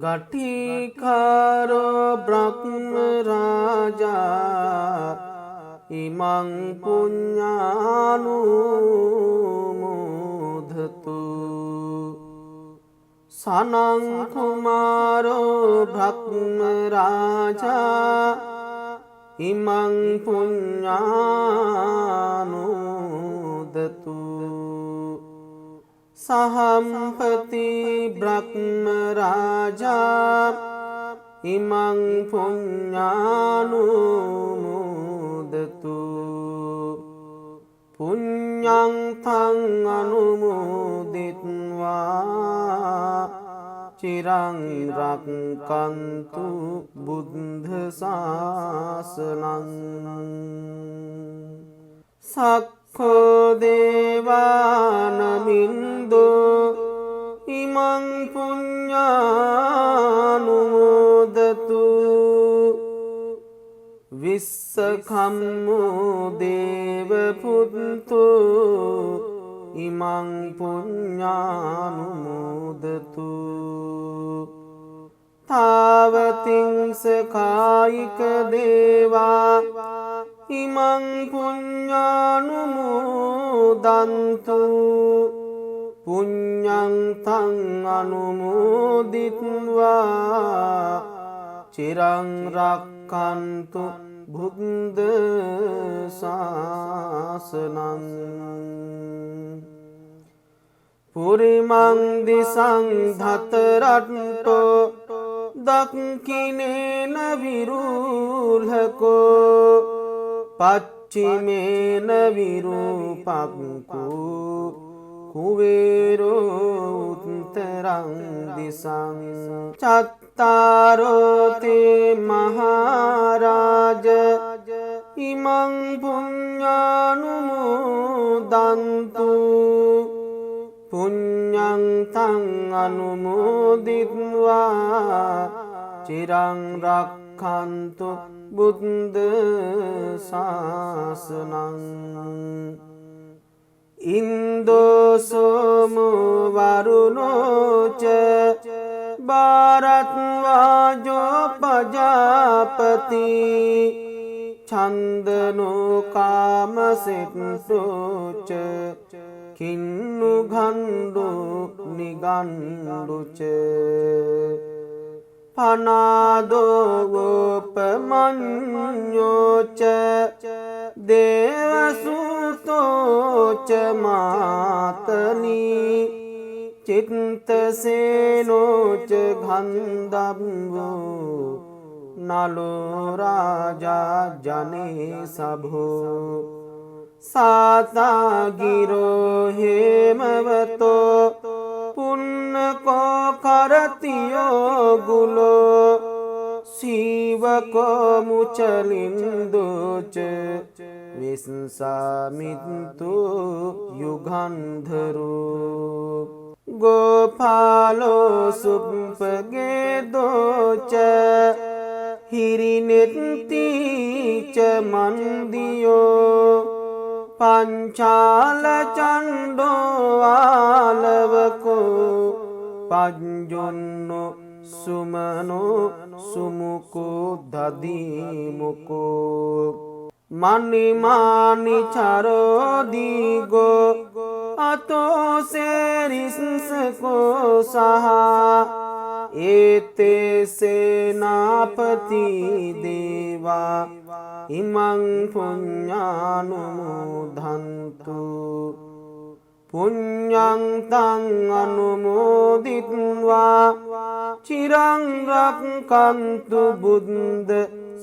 ගටිකාරෝ බ්‍රහ්ම රාජා ඉමං පුඤ්ඤානුමෝදතු සනං කුමාරෝ බ්‍රහ්ම රාජා ඉමං පුඤ්ඤානුමෝදතු සහම්පති බ්‍රහ්ම රාජා ඉමං පුඤ්ඤානුමෝදතු පුඤ්ඤං තං අනුමෝදිත්වා චිරං රක්ඛන්තු බුද්ධ ශාසනං සක්ඛෝ දේවානමින්දෝ ඉමං පුඤ්ඤානුමෝදතු විස්සඛම්මෝ දේව පුත්තෝ ඉමං පුඤ්ඤානුමෝදතු තාවතිංස කායික දේවා ඉමං පුඤ්ඤානුමෝදන්තු පුඤ්ඤං තං අනුමෝදිත්වා චිරං රක්ඛන්තු බුද්ධ ශාසනං පුරිමං දිසං ධතරට්ඨෝ දක්ඛිනේන විරුල්හකෝ පච්චිමේන විරූපක්ඛෝ කුවේරෝ උත්තරං දිසං චත්තාරෝ තේ මහරජ ඉමං පුඤ්ඤානුමෝදන්තු පුඤ්ඤං තං අනුමෝදිත්වා චිරං රක්ඛන්තු බුද්ධ ශාසනං ඉන්දෝ සෝමු වරුණෝච භාරත්වාජෝ පජාපති ඡන්දනෝ කාමසෙට්ටෝච කින්නු ගණ්ඩෝ නිගණ්ඩුච පනාදෝ ගෝපමඤ්ඤෝච දේවසුතෝච මාතනී චිත්තසේනෝච ගන්ධබ්බෝ නලෝ රාජා ජනේ සභෝ සාතාගිරෝ හේමවතෝ පුන්නකෝ කරතියෝ ගුලෝ සීවකෝ මුචලින්දෝච විස්සාමිත්තු යුගන්ධරෝ ගෝපාලෝ සුප්පගේදෝච හිරිනෙත්තිච මන්දියෝ පංචාල චණ්ඩෝ ආලවකෝ පඤ්ජොන්නෝ සුමනෝ සුමුකෝ දදීමුකෝ මනිමානි චරෝ දීගෝ අතෝ සේරිස්සකෝ සහ ඒතේ සේනාපති දේවා ඉමං පුඤ්ඤානුමෝදන්තු පුඤ්ඤං තං අනුමෝදිත්වා චිරං රක්ඛන්තු බුද්ධ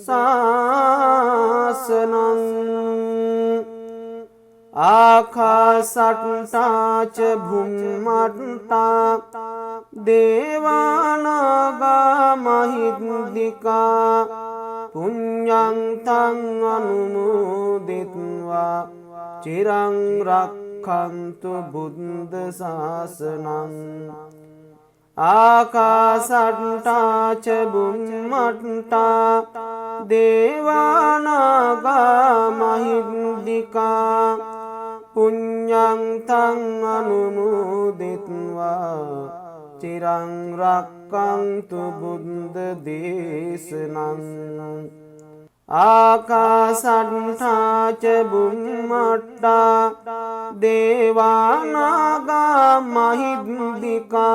ශාසනං ආකාසට්ටා ච භුම්මට්ටා දේවානාගා මහිද්దికා පුඤ්ඤං තං අනුමෝදිත්වා චිරං රක්ඛන්තු බුද්ධ ශාසනං ආකාසට්ටා ච බුම්මට්ටා දේවානාගා මහිද්దికා පුඤ්ඤං තං අනුමෝදිත්වා चिरं रक्षन्तु बुद्ध देशनम् आकाशट्टा च बुम्मट्टा देवानागा महिद्दिका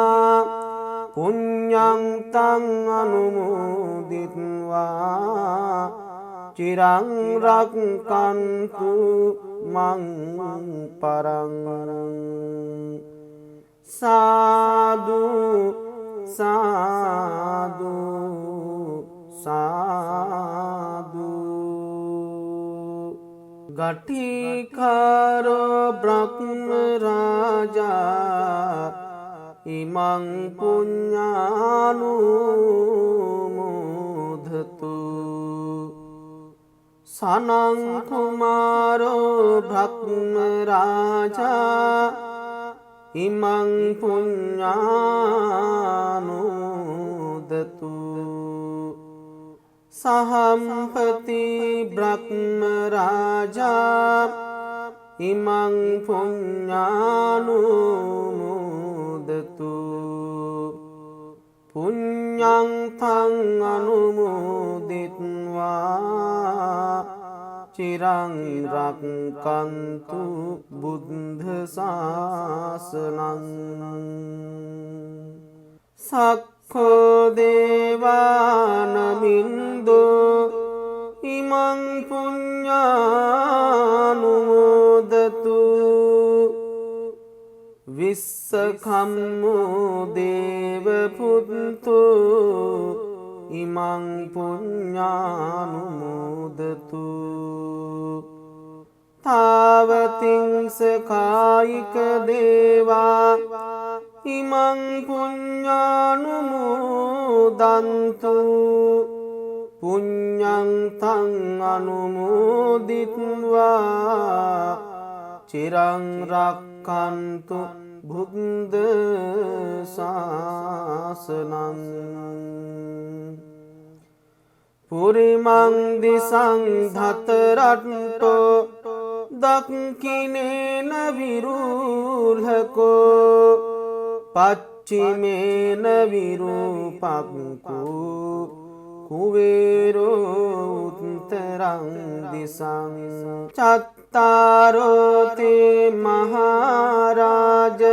पुण्यं तं अनुमोदित्वा चिरं रक्षन्तु मं परं साधु साधु साधु गठिकारो ब्रह्म राजा इमं पुण्यानुमोदतु सनं कुमारो ब्रह्म राजा इमं पुण्यानुमोदतु सहम्पति ब्रह्म राजा इमं पुण्यानुमोदतु पुण्यं तं अनुमोदित्वा चिरं रक्षन्तु बुद्ध शासनम् सखो देवानमिन्दो इमं पुण्यानुमोदतु विश्वखम्मो देवपुत्रो इमं पुण्यानुमोदतु तावतिंसकायिक देवा इमं पुण्यानुमोदन्तु पुण्यं तं अनुमोदित्वा चिरं रक्षन्तु बुद्ध शासनम् पुरीमं दिशं धतरट्टो दक्षिणेन विरूढको पश्चिमेन विरूपको कुबेरो उत्तरं दिशं चत्तारो ते महाराज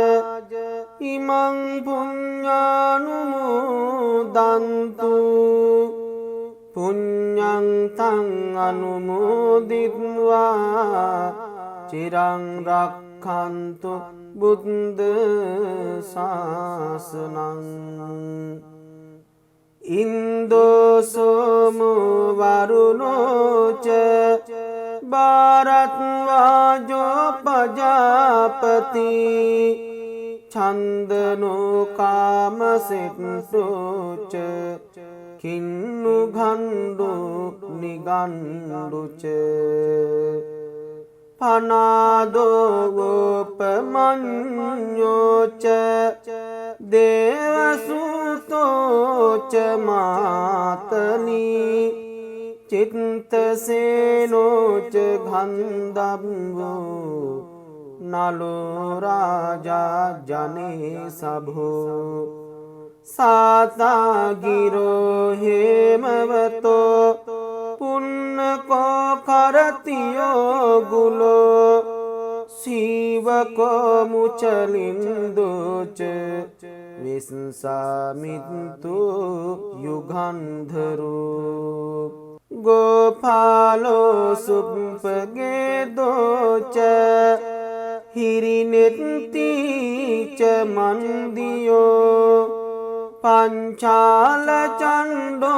इमं पुण्यानुमोदन्तु पुण्यं तं अनुमोदित्वा चिरं रक्षन्तु बुद्ध शासनम् इन्दो सोमो वरुणो च भारद्वाजो प्रजापति छन्दनो कामसिद्धो च किन्नु घण्डो निगण्डो च फनादो गोपमन्यो च देवसूतो च मातली चित्तसेनो च गन्धर्वो नलो राजा जने सभो साता गिरो हेमवतो पुण्यको करतियो गुलो शिवको मुचलिन्दो च विश्वामित्रो युगन्धरो गोपालो सुपगेदो च हिरिनेत्ति च मन्दियो पंचाल चंडो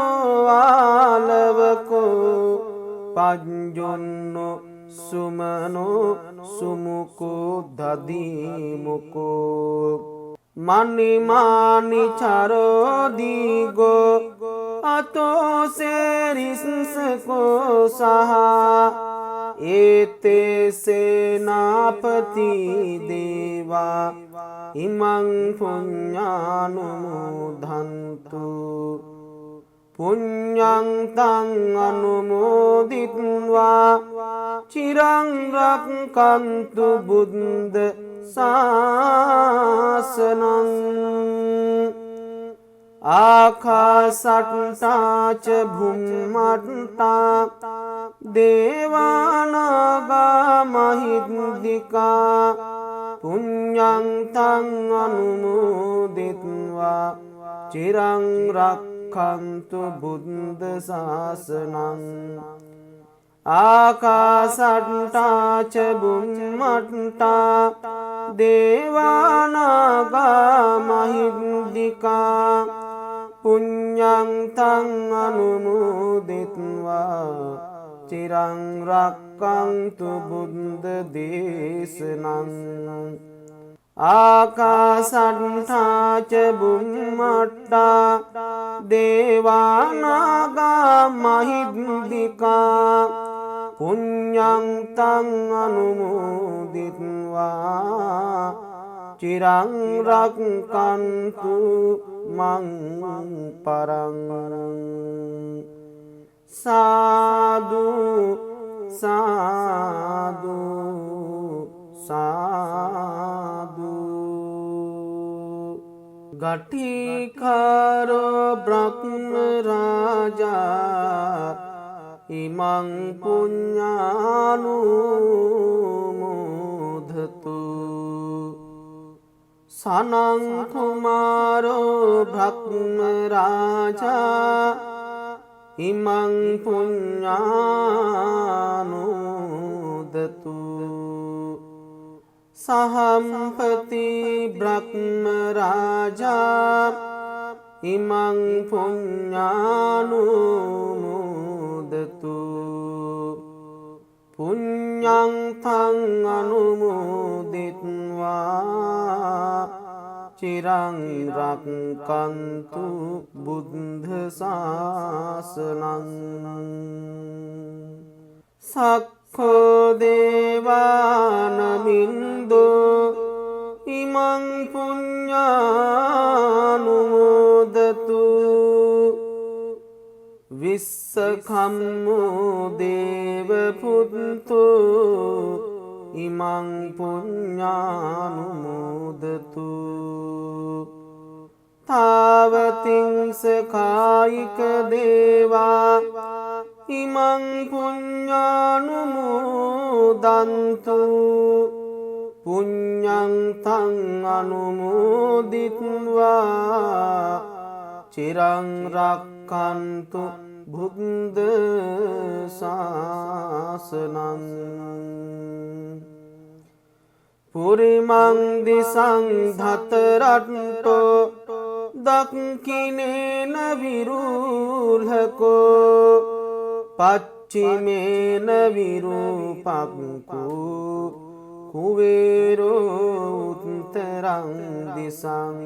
आलवको पंजुन्नो सुमनो सुमुको दधीमुको मणिमानि चारो दिगो अतो से रिंसको सहा एते सेनापति देवा इमं पुण्यानुमोदन्तु පුඤ්ඤං තං අනුමෝදිත්වා චිරං රක්ඛන්තු බුද්ධ ශාසනං ආකාසට්ටා ච භුම්මට්ටා දේවානාගා මහිද්దికා පුඤ්ඤං තං අනුමෝදිත්වා චිරං රක්ඛන්තු බුද්ධ ශාසනං ආකාසට්ටා ච බුම්මට්ටා දේවානාගා මහිද්దికා පුඤ්ඤං තං අනුමෝදිත්වා චිරං රක්ඛන්තු බුද්ධ දේශනං ආකාසට්ටා ච බුම්මට්ටා දේවානාගා මහිද්దికා පුඤ්ඤං තං අනුමෝදිත්වා චිරං රක්ඛන්තු මං පරං සාදු සාදු සාදු ගටිකාරෝ බ්‍රහ්ම රාජා ඉමං පුඤ්ඤානුමෝදතු සනං කුමාරෝ බ්‍රහ්ම රාජා ඉමං පුඤ්ඤානුමෝදතු සහම්පති බ්‍රහ්ම රාජා ඉමං පුඤ්ඤානුමෝදතු පුඤ්ඤං තං අනුමෝදිත්වා චිරං රක්ඛන්තු බුද්ධ ශාසනං සක්ඛෝ දේවානමින්දෝ ඉමං පුඤ්ඤානුමෝදතු විස්සඛම්මෝ දේව පුත්තෝ ඉමං පුඤ්ඤානුමෝදතු තාවතිංස කායික දේවා ඉමං පුඤ්ඤානුමෝදන්තු පුඤ්ඤං තං අනුමෝදිත්වා චිරං රක්ඛන්තු බුද්ධ ශාසනං පුරිමං දිසං ධතරට්ඨෝ දක්ඛිනේන විරුල්හකෝ පච්චිමේන විරූපක්ඛෝ කුවේරෝ උත්තරං දිසං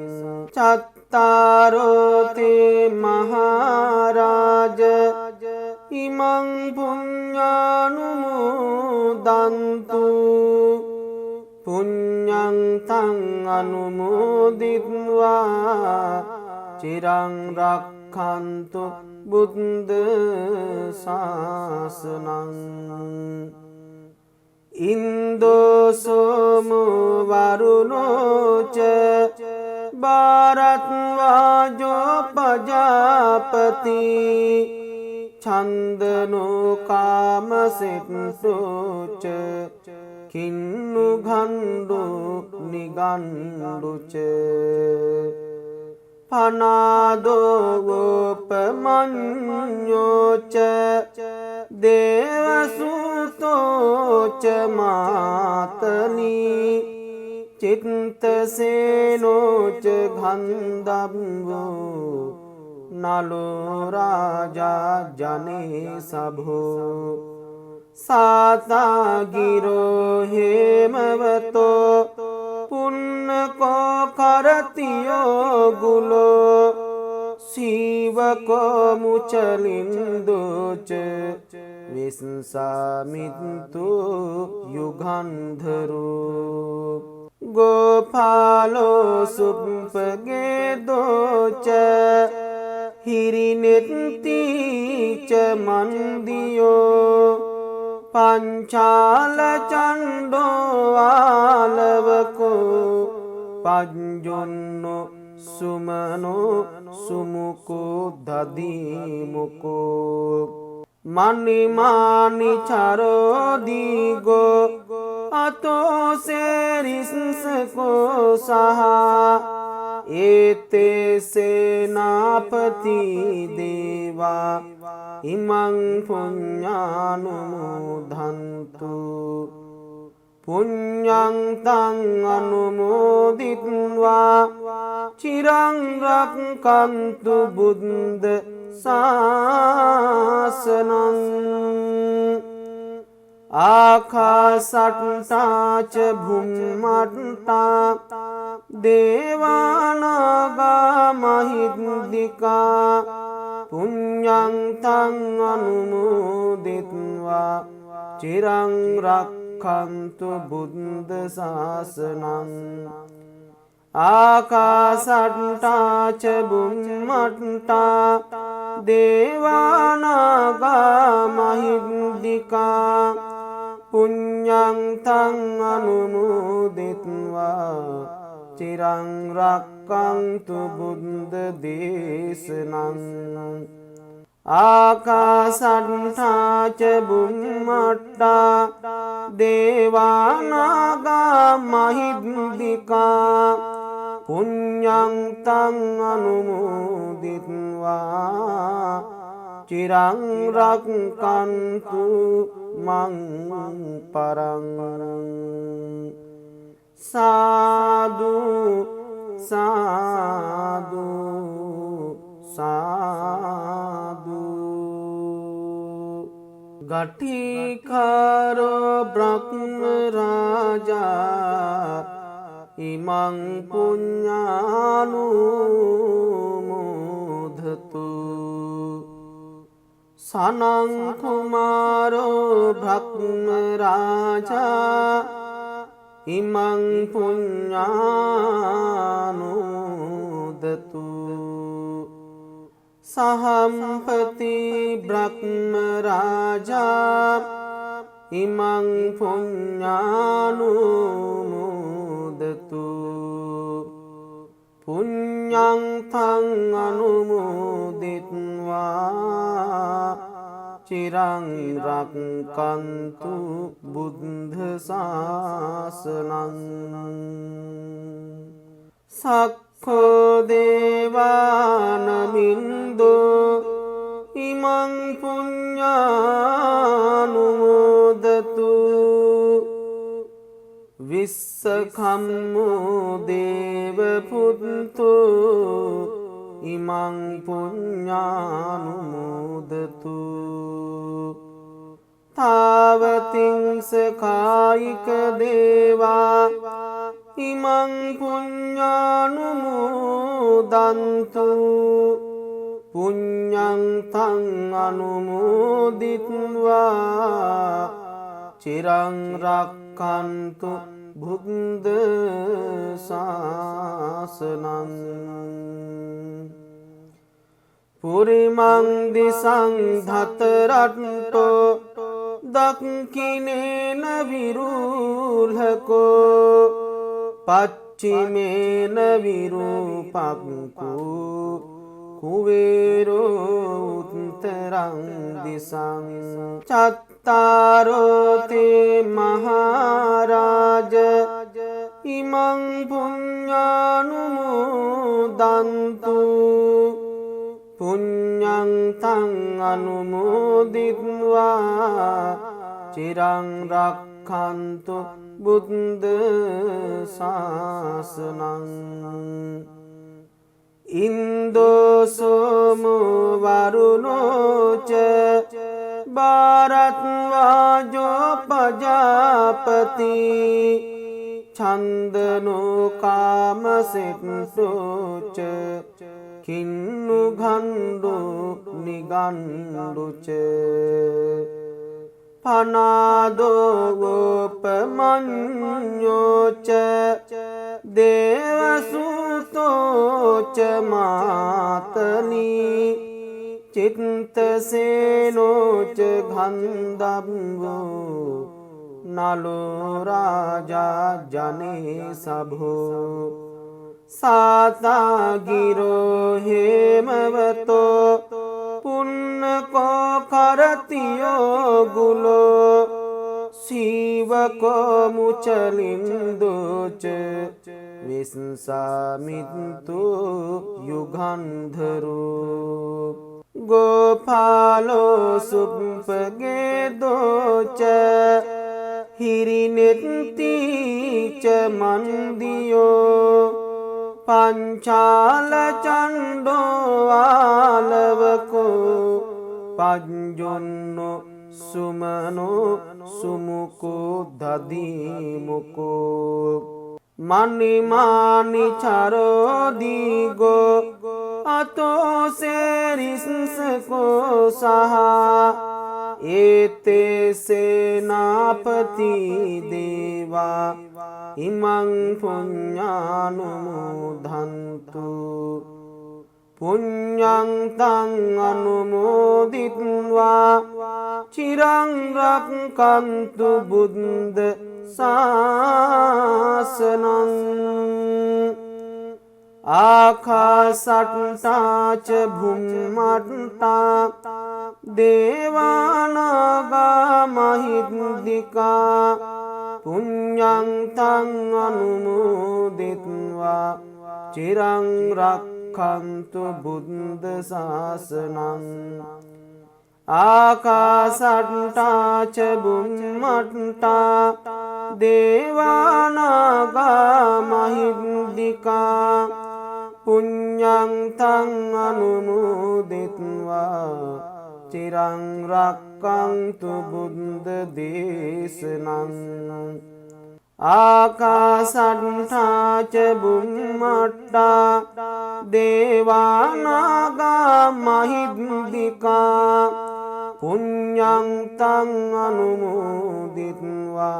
චත්තාරෝ තේ මහරජ ඉමං පුඤ්ඤානුමෝදන්තු පුඤ්ඤං තං අනුමෝදිත්වා චිරං රක්ඛන්තු බුද්ධ ශාසනං ඉන්දෝ සෝමෝ වරුණෝ ච භාරත් වාජෝ පජාපති ඡන්දනෝ කාමසෙට්ටෝ ච කින්නු ගණ්ඩු නිගණ්ඩු ච පනාදෝ ගෝපමඤ්ඤෝ ච දේවසුතෝ ච මාතනී චිත්තසේනෝ ච ගන්ධබ්බෝ නලෝ රාජා ජනේ සභෝ සාතාගිරෝ හේමවතෝ පුන්නකෝ කරතියෝ ගුලෝ සීවකෝ මුචලින්දෝච විස්සාමිත්තු යුගන්ධරෝ ගෝපාලෝ සුප්පගේදෝච හිරිනෙත්තිච මන්දියෝ පංචාල චණ්ඩෝ ආලවකෝ පඤ්ජොන්නෝ සුමනෝ සුමුකෝ දදීමුකෝ මනිමානි චරෝදීගෝ අතෝ සේරිස්සකෝ සහ ඒතේ සේනාපති දේවා ඉමං පුඤ්ඤානුමෝදන්තු පුඤ්ඤං තං අනුමෝදිත්වා චිරං රක්ඛන්තු බුද්ධ ශාසනං ආකාසට්ටා ච භුම්මට්ටා දේවානාගා මහිද්దికා පුඤ්ඤං තං අනුමෝදිත්වා චිරං රක්ඛන්තු බුද්ධ ශාසනං ආකාසට්ටා ච බුම්මට්ටා දේවානාගා මහිද්దికා පුඤ්ඤං තං අනුමෝදිත්වා චිරං රක්ඛන්තු බුද්ධ දේශනං ආකාසට්ටා ච බුම්මට්ටා දේවානාගා මහිද්దికා පුඤ්ඤං තං අනුමෝදිත්වා චිරං රක්ඛන්තු මං පරං සාදු සාදු සාදු ගටිකාරෝ බ්‍රහ්ම රාජා ඉමං පුඤ්ඤානුමෝදතු සනං කුමාරෝ බ්‍රහ්ම රාජා ඉමං පුඤ්ඤානුමෝදතු සහම්පති බ්‍රහ්ම රාජා ඉමං පුඤ්ඤානුමෝදතු පුඤ්ඤං තං අනුමෝදිත්වා චිරං රක්ඛන්තු බුද්ධ ශාසනං සක්ඛෝ දේවානමින්දෝ ඉමං පුඤ්ඤානුමෝදතු විස්සඛම්මෝ දේව පුත්තෝ ඉමං පුඤ්ඤානුමෝදතු තාවතිංස කායික දේවා ඉමං පුඤ්ඤානුමෝදන්තු පුඤ්ඤං තං අනුමෝදිත්වා චිරං රක්ඛන්තු බුද්ධ ශාසනං පුරිමං දිසං ධතරට්ඨෝ දක්ඛිනේන විරූලකෝ පච්චිමේන විරූපක්ඛෝ කුවේරෝ උත්තරං දිසං චත්තාරෝ තේ මහරජ ඉමං පුඤ්ඤානුමෝදන්තු පුඤ්ඤං තං අනුමෝදිත්වා චිරං රක්ඛන්තු බුද්ධ ශාසනං ඉන්දෝ සෝමෝ වරුණෝ ච භාරත්වාජෝ පජාපති ඡන්දනෝ කාමසෙට්ටෝ ච කින්නු ගණ්ඩෝ නිගණ්ඩු ච පනාදෝ ගෝපමඤ්ඤෝ ච දේවසුතෝ ච මාතනී चित्तसेनोच गन्धर्वो नलो राजा जने सभो साता गिरो हेमवतो पुण्य को करतियो गुलो शिव को मुचलिंदोच विश्वामित्रो युगंधरो गोपालो सुपगेदोच हिरिनेत्ति च मंदियो पंचाल चंडो आलवको पंजुन्नो सुमनो सुमुको दधिमुको मणिमानि चारो दिगो अतो से रिंस को सहा एते सेनापति देवा इमं पुण्यानुमोदन्तु पुण्यं तं अनुमोदित्वा चिरं रक्षन्तु बुद्ध शासनम् आकाशट्टा च भूमट्टा देवानागा महिन्दिका पुण्यं तं अनुमोदित्वा चिरं रक्षन्तु बुद्ध शासनम् आकाशट्टा च भूमट्टा देवानागा महिन्दिका पुण्यं तं अनुमोदित्वा चिरं रक्षन्तु बुद्ध देशनम् आकाशट्टा च भूमट्टा देवानागा महिन्दिका पुण्यं तं अनुमोदित्वा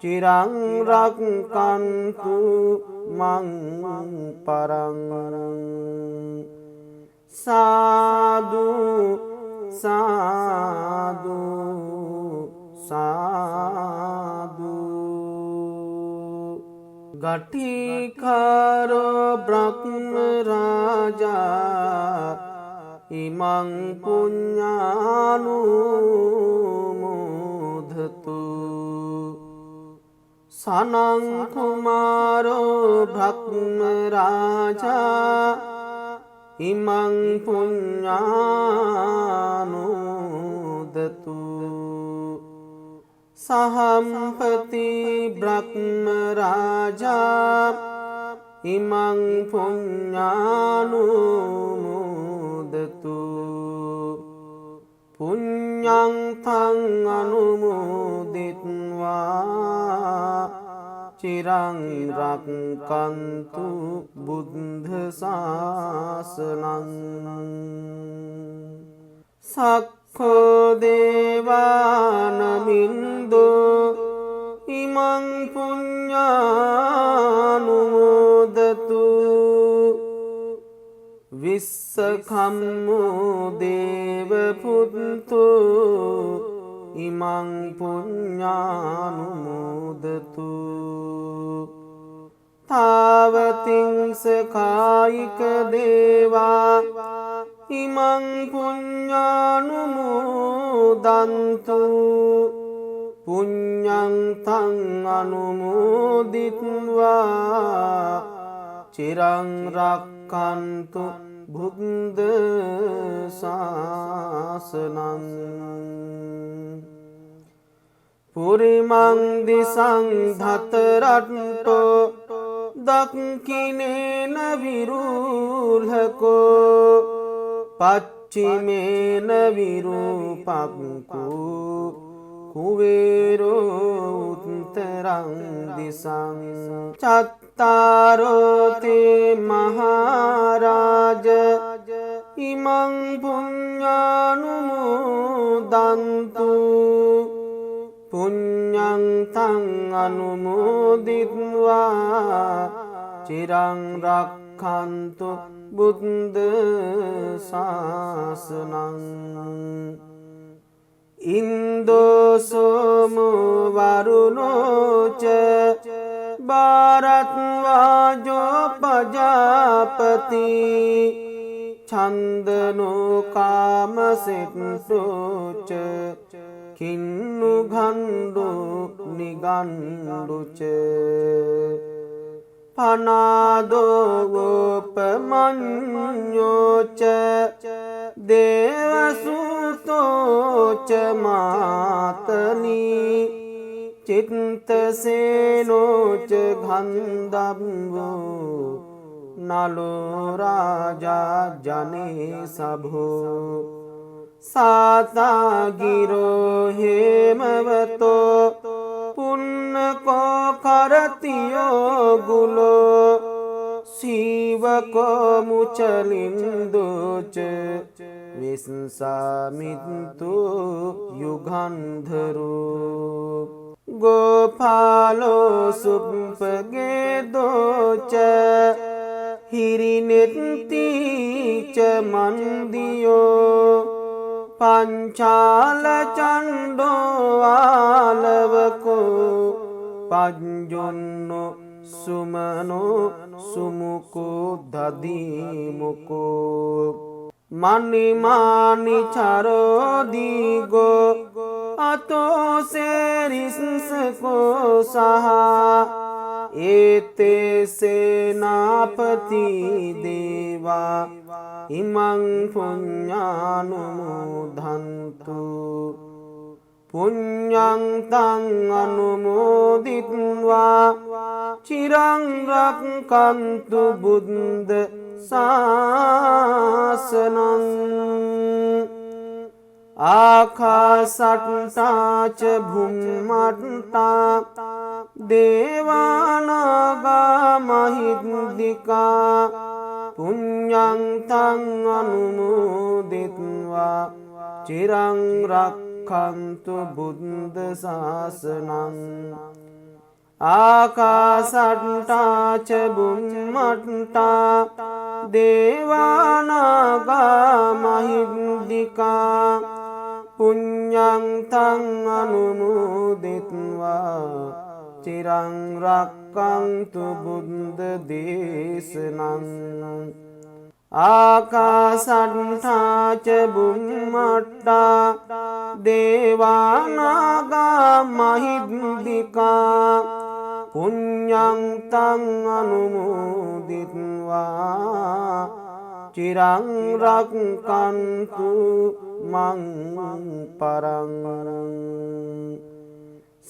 चिरं रक्षन्तु मं परं साधु साधु साधु गठिकारो ब्रह्म राजा इमं पुण्यानुमोदतु सनं कुमारो ब्रह्म राजा इमं पुण्यानुमोदतु सहम्पति ब्रह्म राजा इमं पुण्यानुमोदतु पुण्यं तं अनुमोदित्वा चिरं रक्षन्तु बुद्ध शासनम् सखो देवानमिन्दो इमं पुण्यानुमोदतु विश्वखम्मो देवपुत्रो इमं पुण्यानुमोदतु तावतिंसखायिक देवा इमं पुण्यानुमोदन्तु पुण्यं तं अनुमोदित्वा चिरं रक्षन्तु बुद्ध शासनम् पुरीमं दिशं धतरट्टो दक्षिणेन विरूढको पश्चिमेन विरूपाको कुबेरो उत्तरं दिशं चत्तारो ते महाराज इमं पुण्यानुमोदन्तु पुण्यं तं अनुमोदित्वा चिरं रक्षन्तु බුද්ධ ශාසනං ඉන්දෝ සෝමු වරුණෝච භාරත්වාජෝ පජාපති චන්දනෝ කාමසෙට්ටෝච කින්නු ගණ්ඩු නිගණ්ඩුච පනාදෝගෝපමඤ්ඤෝච දේවසුතෝච මාතනී චිත්තසේනෝච ගන්ධබ්බෝ නලෝ රාජා ජනේ සභෝ සාතාගිරෝ හේමවතෝ පුන්නකෝ කරතියෝ ගුලෝ සීවකෝ මුචලින්දෝච විස්සාමිත්තු යුගන්ධරෝ ගෝපාලෝ සුප්පගේදෝච හිරිනෙත්තිච මන්දියෝ පංචාල චණ්ඩෝ ආලවකෝ පඤ්ජොන්නෝ සුමනෝ සුමුකෝ දදීමුකෝ මනිමානි චරෝ දීගෝ අතෝ සේරිස්සකෝ සහ ඒතේ සේනාපති දේවා ඉමං පුඤ්ඤානුමෝදන්තු පුඤ්ඤං තං අනුමෝදිත්වා චිරං රක්ඛන්තු බුද්ධ ශාසනං ආකාසට්ටා ච භුම්මට්ටා දේවානාගා මහිද්దికා පුඤ්ඤං තං අනුමෝදිත්වා චිරං රක්ඛන්තු බුද්ධ ශාසනං ආකාසට්ටා ච බුම්මට්ටා දේවානාගා මහිද්దికා පුඤ්ඤං තං අනුමෝදිත්වා චිරං රක්ඛන්තු බුද්ධ දේශනං ආකාසට්ටා ච බුම්මට්ටා දේවානාගා මහිද්దికා පුඤ්ඤං තං අනුමෝදිත්වා චිරං රක්ඛන්තු මං පරං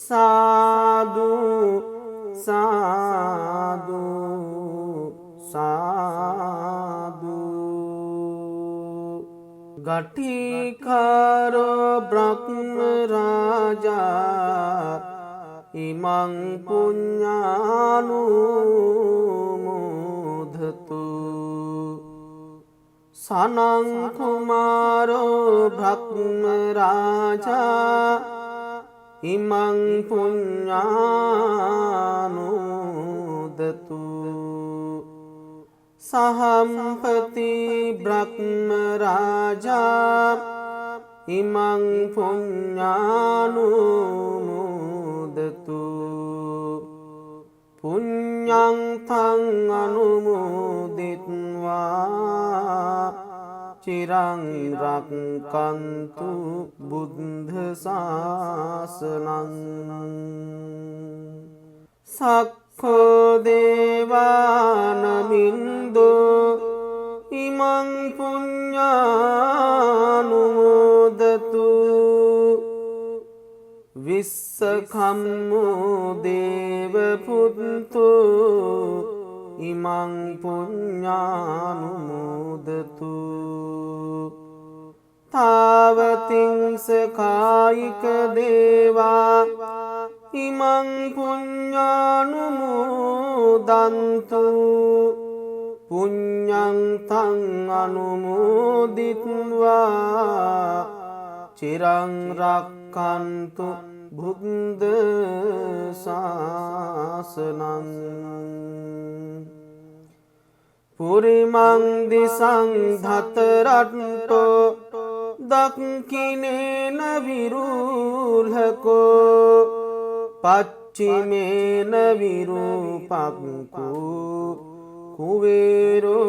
සාදු සාදු සාදු ගටිකාරෝ බ්‍රහ්ම රාජා ඉමං පුඤ්ඤානුමෝදතු සනං කුමාරෝ බ්‍රහ්ම රාජා ඉමං පුඤ්ඤානුමෝදතු සහම්පති බ්‍රහ්ම රාජා ඉමං පුඤ්ඤානුමෝදතු පුඤ්ඤං තං අනුමෝදිත්වා චිරං රක්ඛන්තු බුද්ධ ශාසනං සක්ඛෝ දේවානමින්දෝ ඉමං පුඤ්ඤානුමෝදතු විස්සඛම්මෝ දේව පුත්තෝ ඉමං පුඤ්ඤානුමෝදතු තාවතිංස කායික දේවා ඉමං පුඤ්ඤානුමෝදන්තු පුඤ්ඤං තං අනුමෝදිත්වා චිරං රක්ඛන්තු බුද්ධ ශාසනං පුරිමං දිසං ධතරට්ටෝ දක්ඛිනේන විරූල්හකෝ පච්චිමේන විරූපක්ඛෝ කුවේරෝ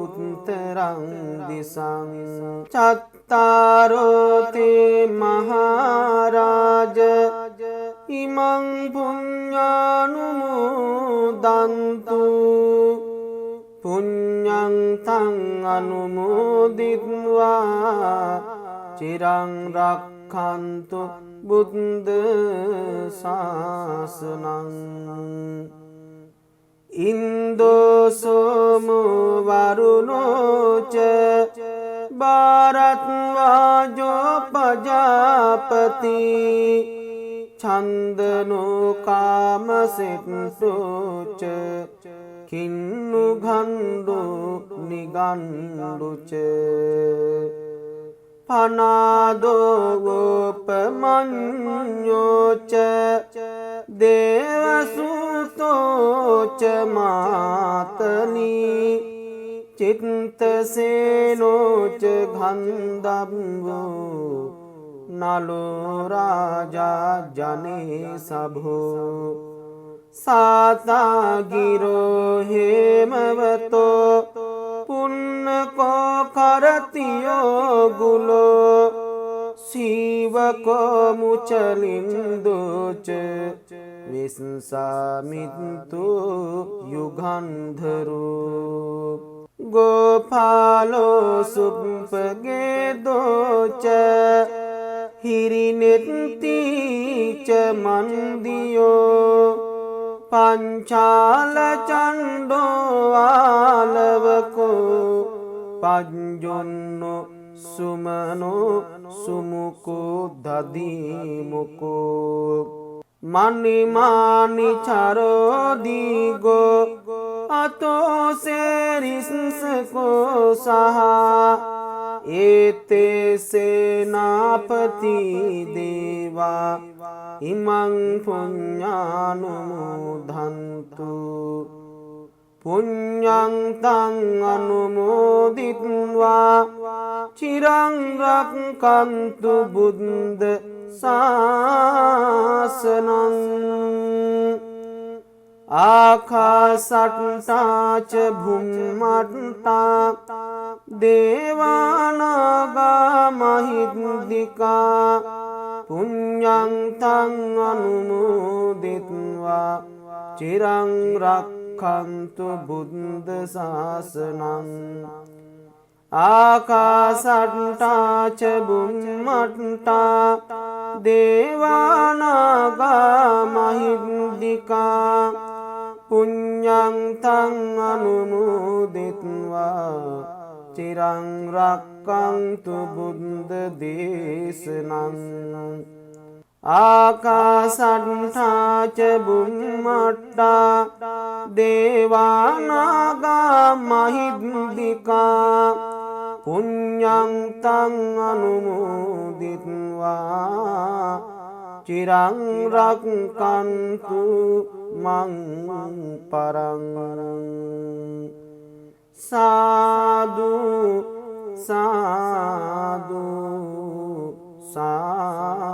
උත්තරං දිසං චත්තාරෝ තේ මහරජ ඉමං පුඤ්ඤානුමෝදන්තු පුඤ්ඤං තං අනුමෝදිත්වා චිරං රක්ඛන්තු බුද්ධ ශාසනං ඉන්දෝ සෝමෝ වරුණෝ ච භාරත් වාජෝ පජාපති ඡන්දනෝ කාමසෙට්ටෝ ච කින්නු ගණ්ඩෝ නිගණ්ඩු ච පනාදෝ ගෝපමඤ්ඤෝ ච දේවසුතෝ ච මාතනී චිත්තසේනෝ ච ගන්ධබ්බෝ නලෝ රාජා ජනේ සභෝ සාතා ගිරෝ හේමවතෝ පුන්නකෝ කරතියෝ ගුලෝ සීවකෝ මුචලින්දෝච විස්සාමිත්තු යුගන්ධරෝ ගෝපාලෝ සුප්පගේදෝච හිරිනෙත්තිච මන්දියෝ පංචාල චණ්ඩෝ ආලවකෝ පඤ්ජොන්නෝ සුමනෝ සුමුකෝ දදීමුකෝ මනිමානි චරෝ දීගෝ අතෝ සේරිස්සකෝ සහ ඒතේ සේනාපති දේවා ඉමං පුඤ්ඤානුමෝදන්තු පුඤ්ඤං තං අනුමෝදිත්වා චිරං රක්ඛන්තු බුද්ධ ශාසනං ආකාසට්ටා ච භුම්මට්ටා දේවානාගා මහිද්దికා පුඤ්ඤං තං අනුමෝදිත්වා චිරං රක්ඛන්තු බුද්ධ ශාසනං ආකාසට්ටා ච බුම්මට්ටා දේවානාගා මහිද්దికා පුඤ්ඤං තං අනුමෝදිත්වා චිරං රක්ඛන්තු බුද්ධ දේශනං ආකාසට්ටා ච බුම්මට්ටා දේවානාගා මහිද්దికා පුඤ්ඤං තං අනුමෝදිත්වා චිරං රක්ඛන්තු මං පරං සාදු සාදු සා